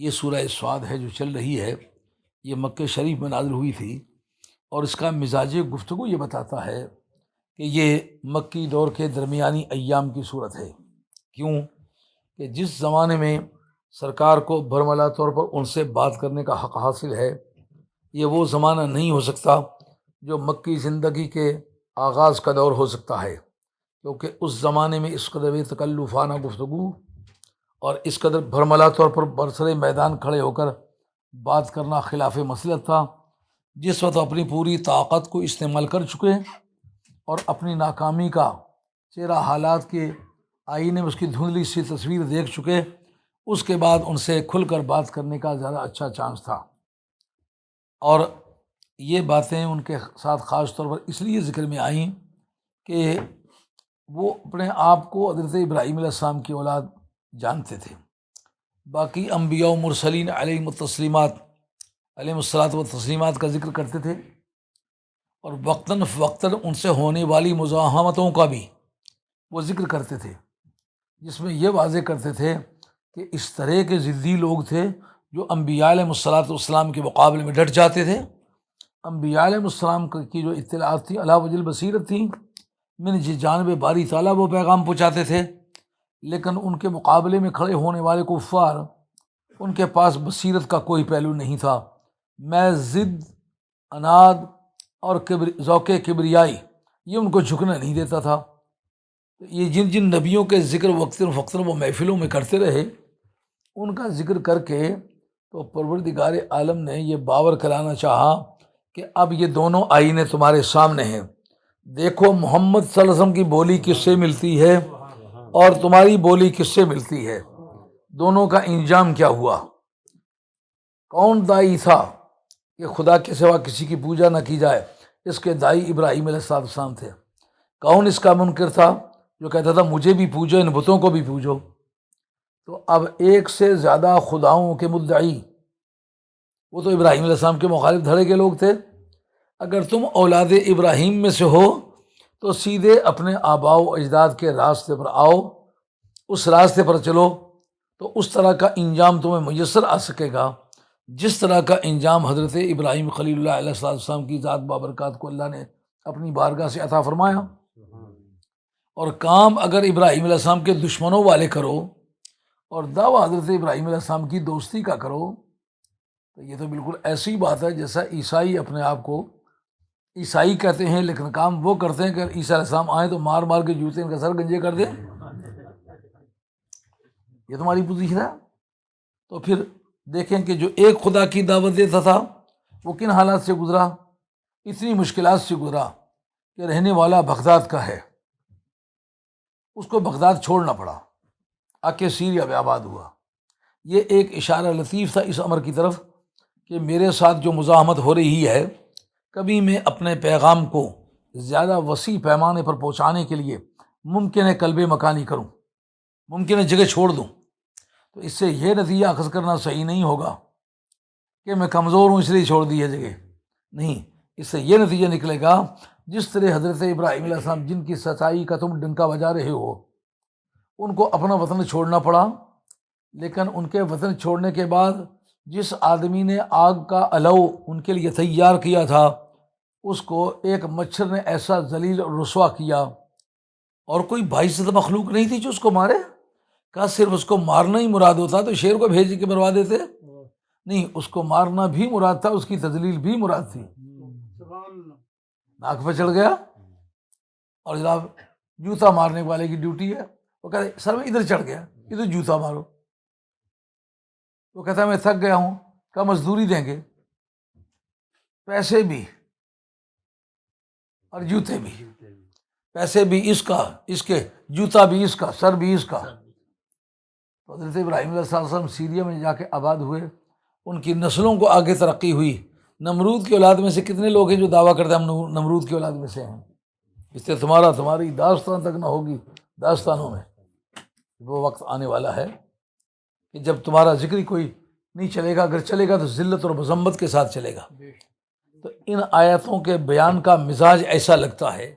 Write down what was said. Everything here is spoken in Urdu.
یہ سورہ سعد ہے جو چل رہی ہے، یہ مکہ شریف میں نازل ہوئی تھی، اور اس کا مزاج گفتگو یہ بتاتا ہے کہ یہ مکی دور کے درمیانی ایام کی صورت ہے۔ کیوں کہ جس زمانے میں سرکار کو برملا طور پر ان سے بات کرنے کا حق حاصل ہے، یہ وہ زمانہ نہیں ہو سکتا جو مکی زندگی کے آغاز کا دور ہو سکتا ہے، کیونکہ اس زمانے میں اس قدر تکلفانہ گفتگو اور اس قدر برملا طور پر برسر میدان کھڑے ہو کر بات کرنا خلاف مصلحت تھا۔ جس وقت اپنی پوری طاقت کو استعمال کر چکے اور اپنی ناکامی کا چہرہ حالات کے آئینے میں اس کی دھندلی سی تصویر دیکھ چکے، اس کے بعد ان سے کھل کر بات کرنے کا زیادہ اچھا چانس تھا۔ اور یہ باتیں ان کے ساتھ خاص طور پر اس لیے ذکر میں آئیں کہ وہ اپنے آپ کو حضرت ابراہیم علیہ السلام کی اولاد جانتے تھے۔ باقی انبیاء و مرسلین علیہم التسلیمات علیہم الصلاۃ والتسلیمات کا ذکر کرتے تھے، اور وقتاً فوقتاً ان سے ہونے والی مزاحمتوں کا بھی وہ ذکر کرتے تھے، جس میں یہ واضح کرتے تھے کہ اس طرح کے ضدی لوگ تھے جو انبیاء علیہم الصلاۃ والسلام کے مقابلے میں ڈٹ جاتے تھے۔ انبیاء علیہم السلام کی جو اطلاعات تھیں علی وجہ البصیرت تھیں، من جانب باری تعالیٰ وہ پیغام پہنچاتے تھے، لیکن ان کے مقابلے میں کھڑے ہونے والے کفار، ان کے پاس بصیرت کا کوئی پہلو نہیں تھا، میں ضد، اناد اور ذوق کبریائی یہ ان کو جھکنا نہیں دیتا تھا۔ یہ جن جن نبیوں کے ذکر وقتاً فوقتاً وہ محفلوں میں کرتے رہے، ان کا ذکر کر کے تو پروردگار عالم نے یہ باور کرانا چاہا کہ اب یہ دونوں آئینے تمہارے سامنے ہیں، دیکھو محمد صلی اللہ علیہ وسلم کی بولی کس سے ملتی ہے اور تمہاری بولی کس سے ملتی ہے، دونوں کا انجام کیا ہوا۔ کون دائی تھا کہ خدا کے سوا کسی کی پوجا نہ کی جائے؟ اس کے دائی ابراہیم علیہ السلام تھے۔ کون اس کا منکر تھا جو کہتا تھا مجھے بھی پوجو، ان بتوں کو بھی پوجو؟ تو اب ایک سے زیادہ خداؤں کے مدعی، وہ تو ابراہیم علیہ السلام کے مخالف دھڑے کے لوگ تھے۔ اگر تم اولاد ابراہیم میں سے ہو تو سیدھے اپنے آباء و اجداد کے راستے پر آؤ، اس راستے پر چلو، تو اس طرح کا انجام تمہیں میسر آ سکے گا جس طرح کا انجام حضرت ابراہیم خلیل اللہ علیہ السلام کی ذات بابرکات کو اللہ نے اپنی بارگاہ سے عطا فرمایا۔ اور کام اگر ابراہیم علیہ السلام کے دشمنوں والے کرو اور دعویٰ حضرت ابراہیم علیہ السلام کی دوستی کا کرو، تو یہ تو بالکل ایسی بات ہے جیسا عیسائی اپنے آپ کو عیسائی کہتے ہیں، لیکن کام وہ کرتے ہیں کہ عیسیٰ علیہ السلام آئیں تو مار مار کے جوتے ان کا سر گنجے کر دیں۔ یہ تمہاری پوزیشن ہے۔ تو پھر دیکھیں کہ جو ایک خدا کی دعوت دیتا تھا وہ کن حالات سے گزرا، اتنی مشکلات سے گزرا کہ رہنے والا بغداد کا ہے، اس کو بغداد چھوڑنا پڑا، آ کے سیریا میں آباد ہوا۔ یہ ایک اشارہ لطیف تھا اس امر کی طرف کہ میرے ساتھ جو مزاحمت ہو رہی ہے، کبھی میں اپنے پیغام کو زیادہ وسیع پیمانے پر پہنچانے کے لیے ممکن ہے قلب مکانی کروں، ممکن ہے جگہ چھوڑ دوں، تو اس سے یہ نتیجہ اخذ کرنا صحیح نہیں ہوگا کہ میں کمزور ہوں اس لیے چھوڑ دی ہے جگہ، نہیں، اس سے یہ نتیجہ نکلے گا جس طرح حضرت ابراہیم علیہ السلام جن کی سچائی کا تم ڈنکا بجا رہے ہو، ان کو اپنا وطن چھوڑنا پڑا، لیکن ان کے وطن چھوڑنے کے بعد جس آدمی نے آگ کا الو ان کے لیے تیار کیا تھا، اس کو ایک مچھر نے ایسا ذلیل اور رسوا کیا، اور کوئی باعزت مخلوق نہیں تھی جو اس کو مارے۔ کہا صرف اس کو مارنا ہی مراد ہوتا تو شیر کو بھیج کے مروا دیتے، نہیں، اس کو مارنا بھی مراد تھا، اس کی تذلیل بھی مراد تھی۔ ناک پہ چڑھ گیا، اور جناب جوتا مارنے والے کی ڈیوٹی ہے، وہ کہتے سر میں ادھر چڑھ گیا، ادھر جوتا مارو، وہ کہتا ہے میں تھک گیا ہوں، کہا مزدوری دیں گے، پیسے بھی اور جوتے بھی، پیسے بھی اس کا، اس کے جوتا بھی اس کا، سر بھی اس کا۔ تو حضرت ابراہیم علیہ السلام سیریا میں جا کے آباد ہوئے، ان کی نسلوں کو آگے ترقی ہوئی۔ نمرود کی اولاد میں سے کتنے لوگ ہیں جو دعویٰ کرتے ہیں ہم نمرود کی اولاد میں سے ہیں؟ اس سے تمہاری داستان تک نہ ہوگی داستانوں میں۔ وہ وقت آنے والا ہے کہ جب تمہارا ذکر ہی کوئی نہیں چلے گا، اگر چلے گا تو ذلت اور مذمت کے ساتھ چلے گا۔ تو ان آیتوں کے بیان کا مزاج ایسا لگتا ہے